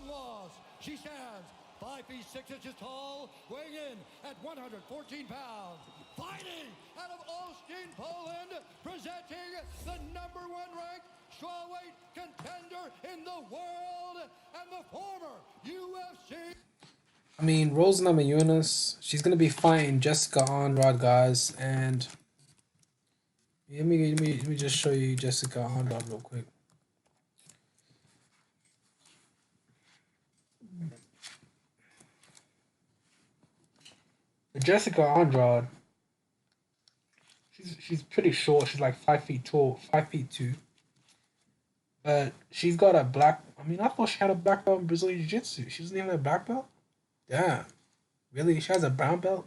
loss. She stands 5 feet 6 inches tall, weighing in at 114 pounds. Fighting out of Olsztyn, Poland, presenting the #1 ranked strawweight contender in the world and the former UFC. I mean, Rose Namajunas, she's gonna be fighting Jessica Andrade, guys, and let me just show you Jessica Andrade real quick. Jessica Andrade, she's pretty short. She's like 5 feet tall, 5 feet 2. But she's got a black. I mean, I thought she had a black belt in Brazilian Jiu Jitsu. She doesn't even have a black belt. Damn, really? She has a brown belt.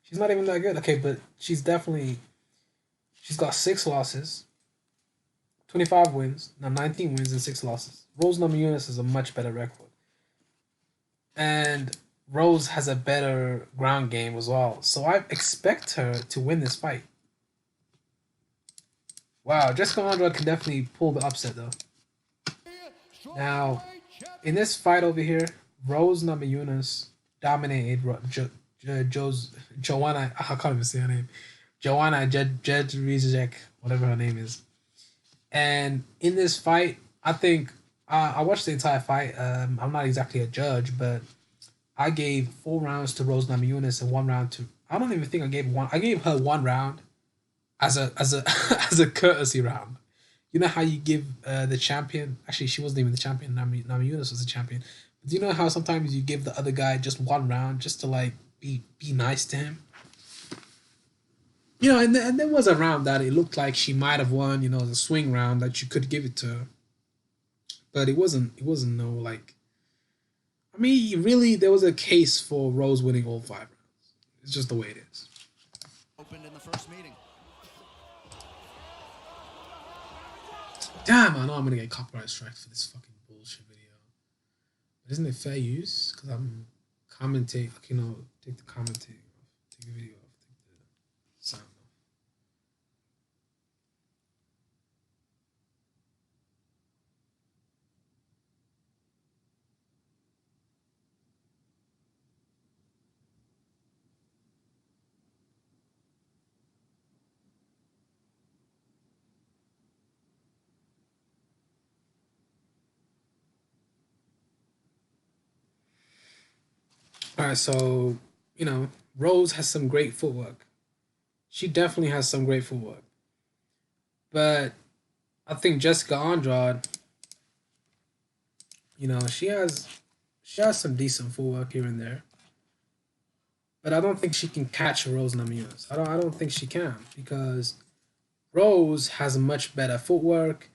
She's not even that good. Okay, but she's got 6 losses, 25 wins, now 19 wins and 6 losses. Rose Namajunas has a much better record, and Rose has a better ground game as well. So I expect her to win this fight. Wow, Jessica Andrade can definitely pull the upset though. Now, in this fight over here, Rose Namajunas dominated Joanna. I can't even say her name. Joanna Jedrzejczyk, whatever her name is. And in this fight, I think I watched the entire fight. I'm not exactly a judge, but I gave 4 rounds to Rose Namajunas and 1 round to. I don't even think I gave one. I gave her 1 round as a as a courtesy round. You know how you give the champion? Actually, she wasn't even the champion. Namajunas was the champion. But do you know how sometimes you give the other guy just 1 round just to like be nice to him? You know, and there was a round that it looked like she might have won. You know, the swing round that you could give it to her, but it wasn't. It wasn't no like. I mean, really, there was a case for Rose winning all 5 rounds. It's just the way it is. Opened in the first meeting. Damn, I know I'm gonna get copyright strike for this fucking bullshit video. But isn't it fair use? Because I'm commentating. You know, take the commentating off. Take the video off. Take the sound off. All right, so Rose has some great footwork. She definitely has some great footwork, but I think Jessica Andrade, she has some decent footwork here and there, but I don't think she can catch Rose Namajunas. I don't think she can because Rose has much better footwork.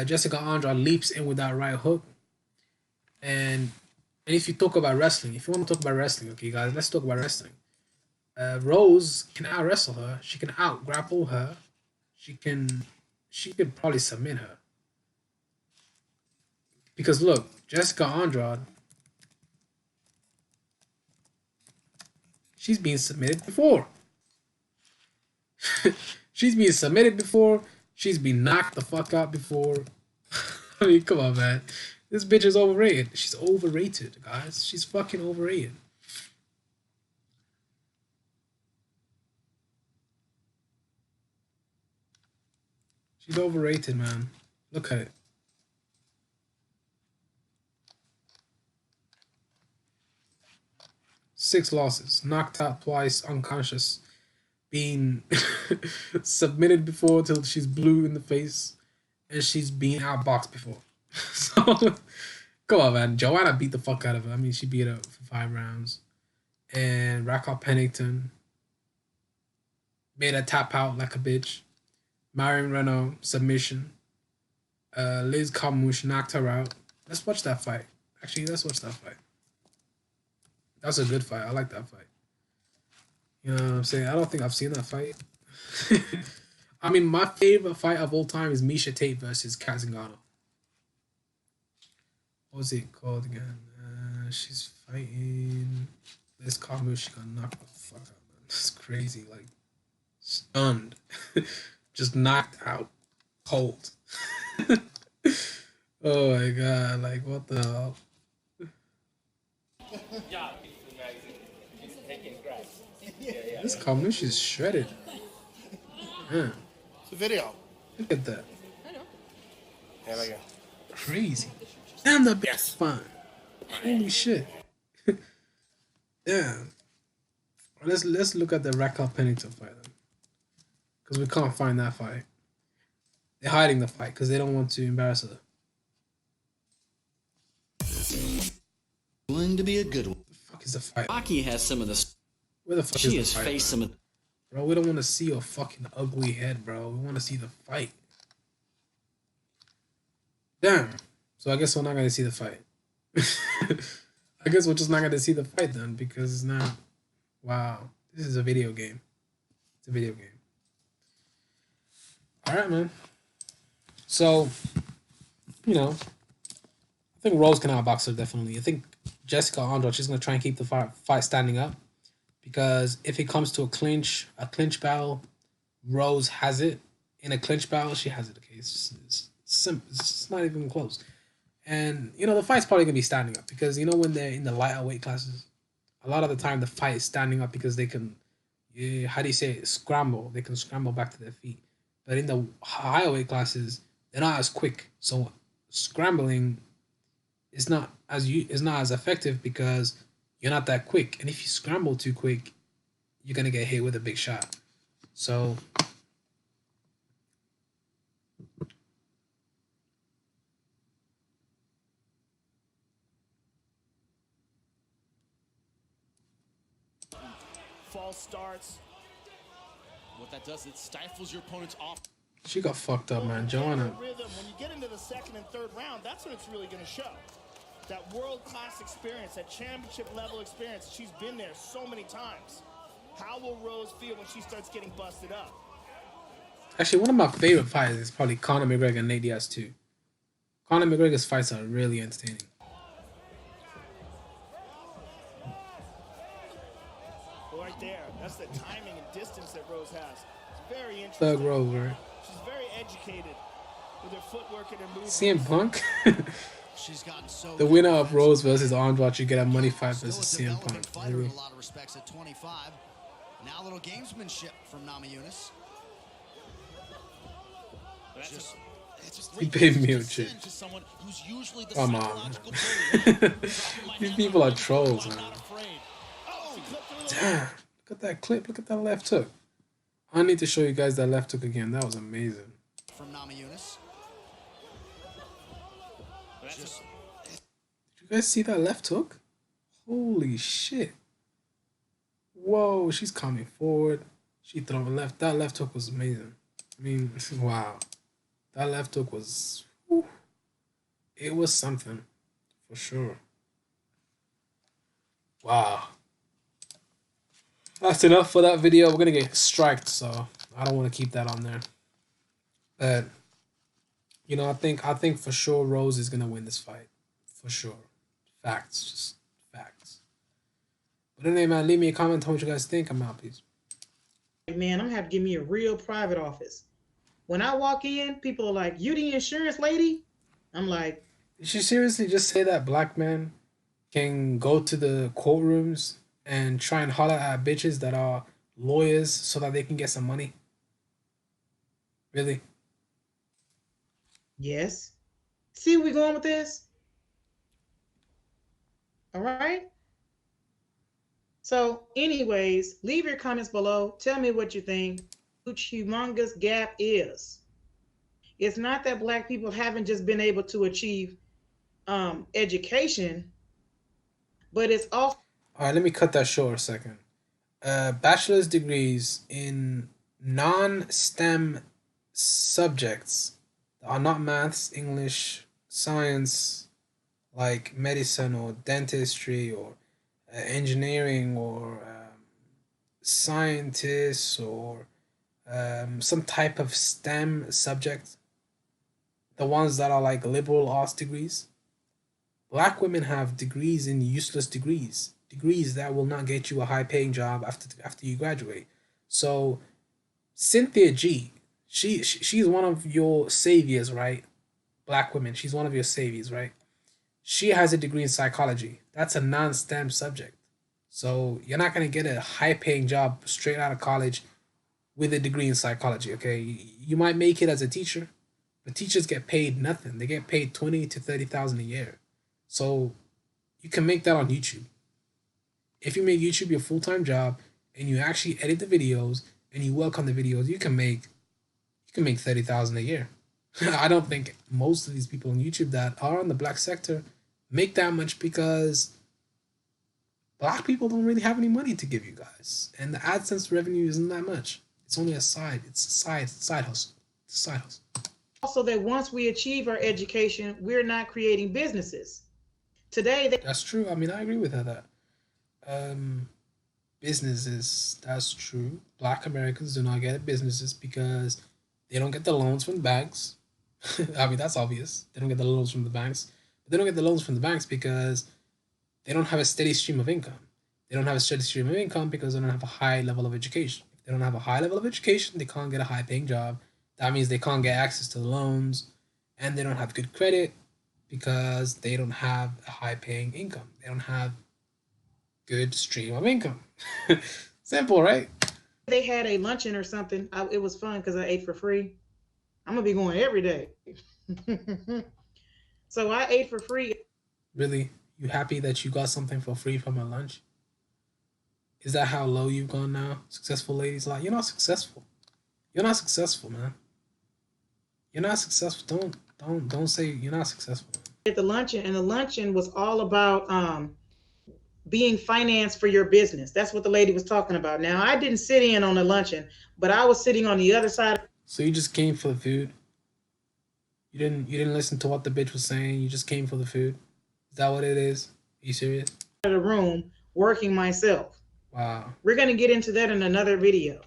Jessica Andrade leaps in with that right hook, and if you talk about wrestling, if you want to talk about wrestling, okay, guys, let's talk about wrestling. Rose can out wrestle her. She can out grapple her. She could probably submit her. Because look, Jessica Andrade, she's been submitted before. She's been submitted before. She's been knocked the fuck out before. I mean, come on, man. This bitch is overrated. She's overrated, guys. She's fucking overrated. She's overrated, man. Look at it. Six losses, knocked out twice, unconscious, being submitted before till she's blue in the face, and she's been outboxed before. So, come on, man. Joanna beat the fuck out of her. I mean, she beat her for 5 rounds. And Raquel Pennington made her tap out like a bitch. Marion Renault, submission. Liz Carmouche knocked her out. Let's watch that fight. Actually, let's watch that fight. That's a good fight. I like that fight. You know what I'm saying? I don't think I've seen that fight. I mean, my favorite fight of all time is Misha Tate versus Kat Zingano. What was it called again? She's fighting Liz Carmouche. She got knocked the fuck out, man. That's crazy. Like, stunned. Just knocked out. Cold. Oh my god. Like, what the hell? This combination is shredded. Man, It's a video. look at that. There we go. Crazy. Damn, that bitch Yes. fine. Holy shit. Damn. Let's look at the Raquel Pennington fight then. Because we can't find that fight. They're hiding the fight because they don't want to embarrass her. Going to be a good one. The fuck is the fight? Rocky has some of the. Where the fuck She is has the fight? faced some of. Bro, we don't want to see your fucking ugly head, bro. We want to see the fight. Damn. So I guess we're not going to see the fight. I guess we're just not going to see the fight then because it's not. Wow. This is a video game. It's a video game. Alright, man. So, you know, I think Rose can outbox her definitely. I think Jessica Andrade, she's going to try and keep the fight standing up. Because if it comes to a clinch battle, Rose has it. In a clinch battle, she has it. Okay, it's simple. It's not even close. And you know the fight's probably gonna be standing up because you know when they're in the lighter weight classes, a lot of the time the fight is standing up because they can, how do you say it? Scramble. They can scramble back to their feet. But in the higher weight classes, they're not as quick. So scrambling is not as effective because you're not that quick. And if you scramble too quick, you're going to get hit with a big shot. So, false starts. What that does, it stifles your opponent's off. she got fucked up, man. Joanna. Rhythm. When you get into the second and third round, that's when it's really going to show. That world-class experience, that championship-level experience, she's been there so many times. How will Rose feel when she starts getting busted up? Actually, one of my favorite fights is probably Conor McGregor and Nate Diaz too. Conor McGregor's fights are really entertaining. Right there. That's the timing and distance that Rose has. It's very interesting. Thug Rose, right? She's very educated with her footwork and her movements. CM Punk? She's gotten so. The winner of Rose versus Andrade, you get a money fight Still versus a CM developing Punk. fighter Really? in a lot of respects at 25. Now a little gamesmanship from Namajunas. Just He paid me a shit. Come on. These people are trolls, man. Damn. Look at that clip. Look at that left hook. I need to show you guys that left hook again. That was amazing. from Namajunas. Just Did you guys see that left hook? Holy shit. Whoa, she's coming forward. She throwing left. That left hook was amazing. I mean, wow. That left hook was... whew. It was something. For sure. Wow. That's enough for that video. We're going to get striked, so I don't want to keep that on there. But, you know, I think for sure Rose is going to win this fight. For sure. Facts. Just facts. But anyway, man, leave me a comment. Tell me what you guys think. I'm out, please. Man, I'm gonna have to give me a real private office. When I walk in, people are like, "You the insurance lady?" I'm like, Did you seriously just say that black men can go to the courtrooms and try and holler at bitches that are lawyers so that they can get some money? Really? "Yes." See where we going with this? All right. So, anyways, leave your comments below. Tell me what you think. Which humongous gap is. It's not that black people haven't just been able to achieve education, but it's also All right, let me cut that short a second. Bachelor's degrees in non-STEM subjects that are not maths, English, science, like medicine or dentistry or engineering or scientists or some type of STEM subject, the ones that are like liberal arts degrees. Black women have degrees in useless degrees that will not get you a high paying job after you graduate. So Cynthia G, she's one of your saviors, right? Black women, she's one of your saviors, right? She has a degree in psychology. That's a non-STEM subject. So you're not gonna get a high-paying job straight out of college with a degree in psychology. Okay, you might make it as a teacher, but teachers get paid nothing. They get paid 20 to 30,000 a year. So you can make that on YouTube. If you make YouTube your full-time job and you actually edit the videos and you work on the videos, you can make 30,000 a year. I don't think most of these people on YouTube that are in the black sector make that much because black people don't really have any money to give you guys, and the AdSense revenue isn't that much. It's only a side. It's a side hustle. It's a side hustle. Also, that once we achieve our education, we're not creating businesses. Today, That's true. I mean, I agree with her that businesses. That's true. Black Americans do not get businesses because they don't get the loans from the banks. I mean, that's obvious. They don't get the loans from the banks. But they don't get the loans from the banks because they don't have a steady stream of income. They don't have a steady stream of income because they don't have a high level of education. If they don't have a high level of education, they can't get a high paying job. That means they can't get access to the loans, and they don't have good credit because they don't have a high paying income. They don't have good stream of income. Simple, right? they had a luncheon or something. It was fun because I ate for free. I'm gonna be going every day. So I ate for free. Really? You happy that you got something for free from a lunch? Is that how low you've gone now? Successful ladies, like, you're not successful. You're not successful, man. You're not successful. Don't say you're not successful. At the luncheon, and the luncheon was all about being financed for your business. That's what the lady was talking about. Now, I didn't sit in on the luncheon, but I was sitting on the other side So you just came for the food? You didn't listen to what the bitch was saying, you just came for the food? Is that what it is? Are you serious? of the room working myself. Wow. We're going to get into that in another video.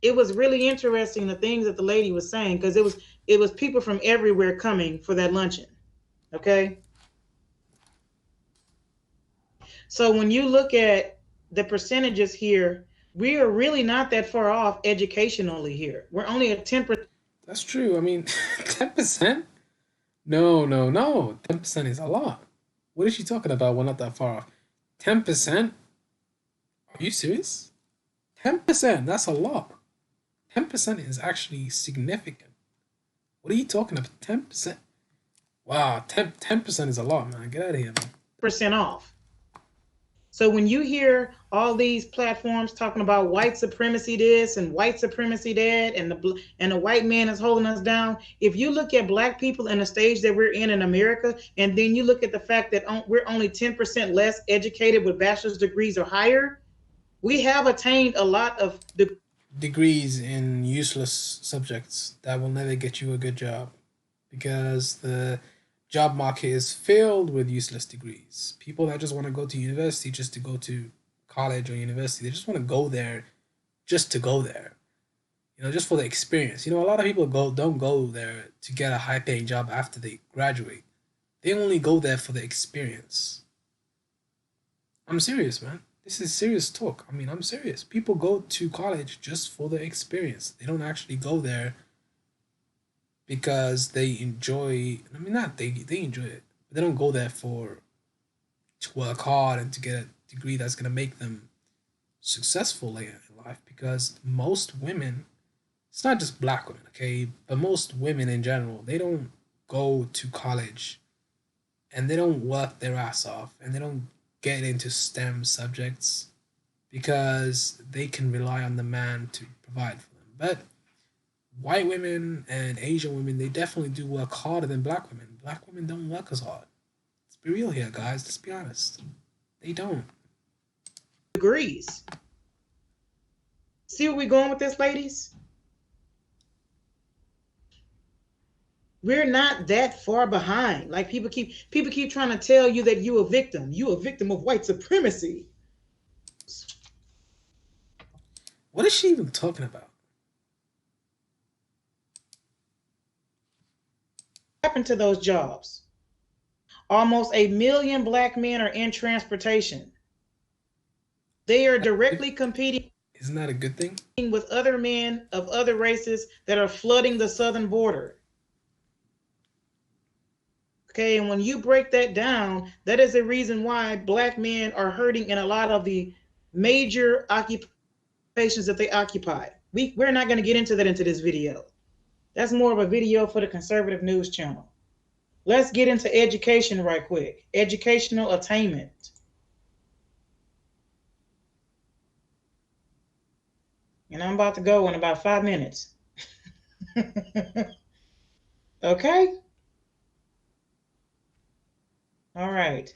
It was really interesting, the things that the lady was saying, because it was people from everywhere coming for that luncheon. Okay. So when you look at the percentages here, we are really not that far off educationally here. We're only at 10%. That's true. I mean, 10%? No. 10% is a lot. What is she talking about? We're not that far off. 10%? Are you serious? 10%, that's a lot. 10% is actually significant. What are you talking about? 10%? Wow, 10% is a lot, man. Get out of here, man. Off. So when you hear all these platforms talking about white supremacy this and white supremacy that, and the white man is holding us down, if you look at black people in the stage that we're in America, and then you look at the fact that we're only 10% less educated with bachelor's degrees or higher, we have attained a lot of degrees in useless subjects that will never get you a good job, because the job market is filled with useless degrees. People that just want to go to university just to go to college or university, they just want to go there just to go there. Just for the experience. A lot of people don't go there to get a high paying job after they graduate. They only go there for the experience. I'm serious, man. This is serious talk. I mean, I'm serious. People go to college just for the experience. They don't actually go there because they enjoy. I mean, not they enjoy it, but they don't go there to work hard and to get a degree that's gonna make them successful later in life. Because most women, it's not just black women, okay, but most women in general, they don't go to college and they don't work their ass off and they don't get into STEM subjects because they can rely on the man to provide for them. But white women and Asian women, they definitely do work harder than black women. Black women don't work as hard. Let's be real here, guys. Let's be honest. They don't. degrees. See where we're going with this, ladies? We're not that far behind. Like people keep trying to tell you that you're a victim. You're a victim of white supremacy. What is she even talking about? What happened to those jobs? Almost 1 million black men are in transportation. They are directly competing. Isn't that a good thing? With other men of other races that are flooding the southern border. Okay, and when you break that down, that is the reason why black men are hurting in a lot of the major occupations that they occupy. We're not going to get into that into this video. That's more of a video for the conservative news channel. Let's get into education right quick. Educational attainment. And I'm about to go in about 5 minutes. Okay? All right.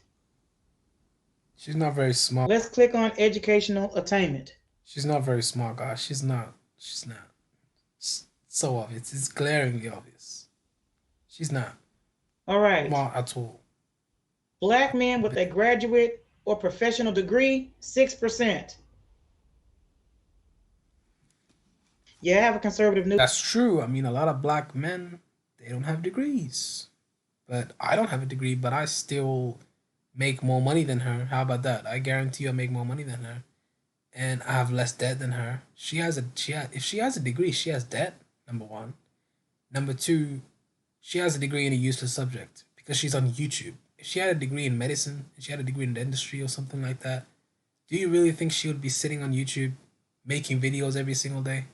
She's not very smart. Let's click on educational attainment. She's not very smart, guys. She's not. She's not. It's so obvious. It's glaringly obvious. She's not All right. smart at all. Black men with a graduate or professional degree, 6%. Yeah, I have a conservative news. That's true. I mean, a lot of black men, they don't have degrees. But I don't have a degree, but I still make more money than her. How about that? I guarantee I make more money than her. And I have less debt than her. If she has a degree, she has debt, number one. Number two, she has a degree in a useless subject because she's on YouTube. If she had a degree in medicine, if she had a degree in the industry or something like that, do you really think she would be sitting on YouTube making videos every single day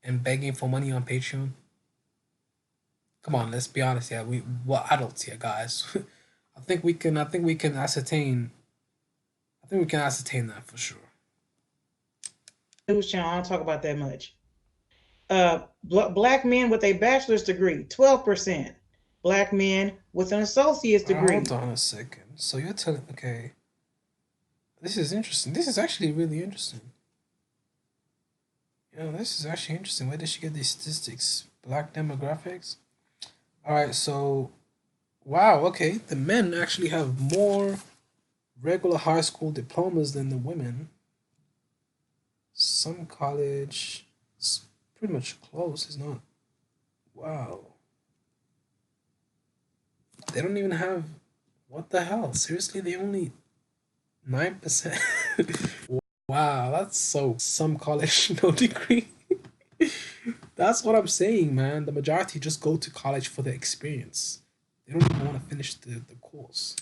and begging for money on Patreon? Come on, let's be honest here. We're adults here, guys. I think we can ascertain that for sure. News channel, I don't talk about that much. Black men with a bachelor's degree, 12%. Black men with an associate's degree. Hold on a second. So you're telling, okay, this is interesting. This is actually really interesting. This is actually interesting. Where did she get these statistics? Black demographics? All right, so, wow, okay. The men actually have more regular high school diplomas than the women. Some college, it's pretty much close, it's not. Wow. They don't even have, what the hell? Seriously, they only 9%. Wow, that's some college, no degree. That's what I'm saying, man. The majority just go to college for the experience. They don't even want to finish the course.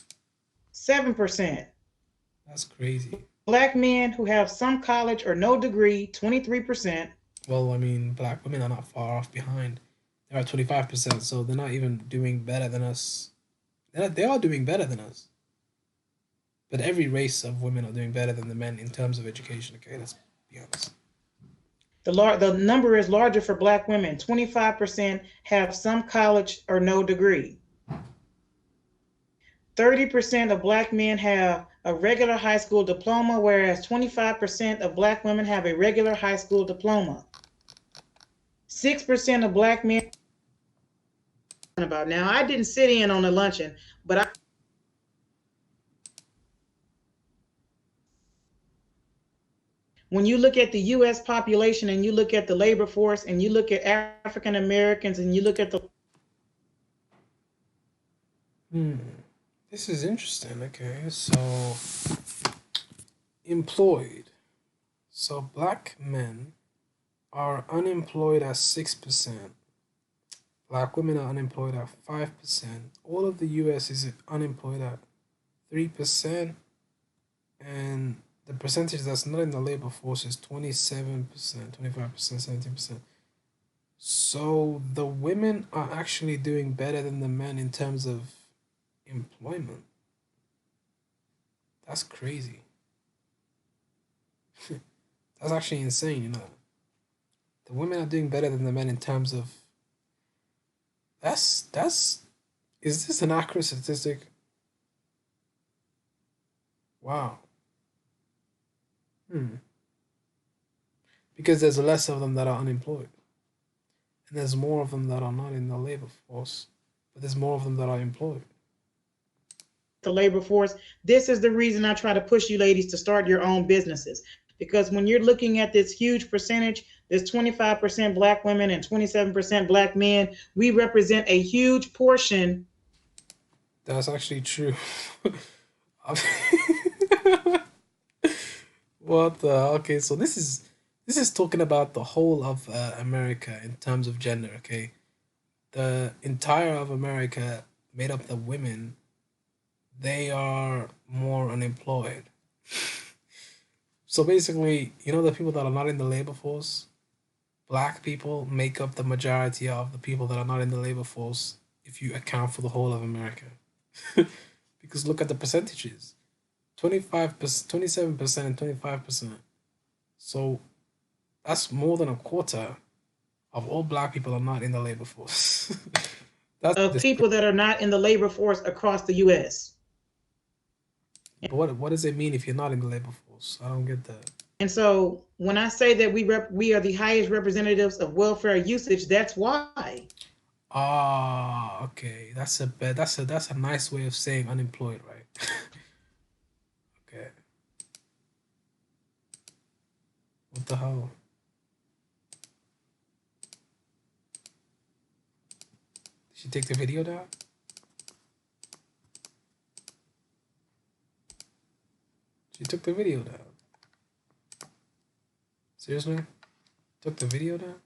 7%. That's crazy. Black men who have some college or no degree, 23%. Well, I mean, black women are not far off behind. They're at 25%, so they're not even doing better than us. They are doing better than us. But every race of women are doing better than the men in terms of education, okay? Let's be honest. The number is larger for black women. 25% have some college or no degree. 30% of black men have a regular high school diploma, whereas 25% of black women have a regular high school diploma. 6% of black men about now. I didn't sit in on the luncheon, but when you look at the U.S. population and you look at the labor force and you look at African Americans and you look at the This is interesting. Okay, so employed. So black men are unemployed at 6%. Black women are unemployed at 5%. All of the U.S. is unemployed at 3%, and the percentage that's not in the labor force is 27%, 25%, 17%. So the women are actually doing better than the men in terms of employment. That's crazy. That's actually insane, The women are doing better than the men in terms of is this an accurate statistic? Wow. Because there's less of them that are unemployed. And there's more of them that are not in the labor force. But there's more of them that are employed. The labor force. This is the reason I try to push you ladies to start your own businesses. Because when you're looking at this huge percentage, there's 25% black women and 27% black men. We represent a huge portion. That's actually true. What the? Okay, so this is talking about the whole of America in terms of gender. Okay, the entire of America, made up the women, they are more unemployed. So basically, you know, the people that are not in the labor force, black people make up the majority of the people that are not in the labor force if you account for the whole of America. Because look at the percentages. 25%, 27% and 25%. So that's more than a quarter of all black people are not in the labor force. That's Of people that are not in the labor force across the U.S. what does it mean if you're not in the labor force? I don't get that. And so when I say that we are the highest representatives of welfare usage, that's why. Ah, okay. That's a nice way of saying unemployed, right? Okay. What the hell? Did she take the video down? She took the video down. Seriously? Took the video down?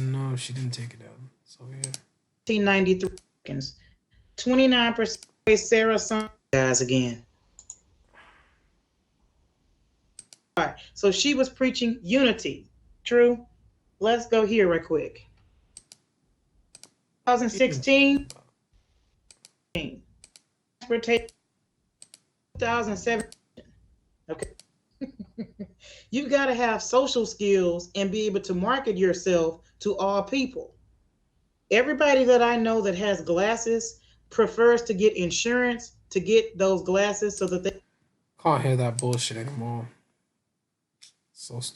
No, she didn't take it down. So yeah. 1993 seconds. 29% Sarah Sanders guys again. All right. So she was preaching unity. True. Let's go here real quick. 2016. 2007. Okay. You've got to have social skills and be able to market yourself to all people. Everybody that I know that has glasses prefers to get insurance to get those glasses so that they Can't hear that bullshit anymore. So stupid.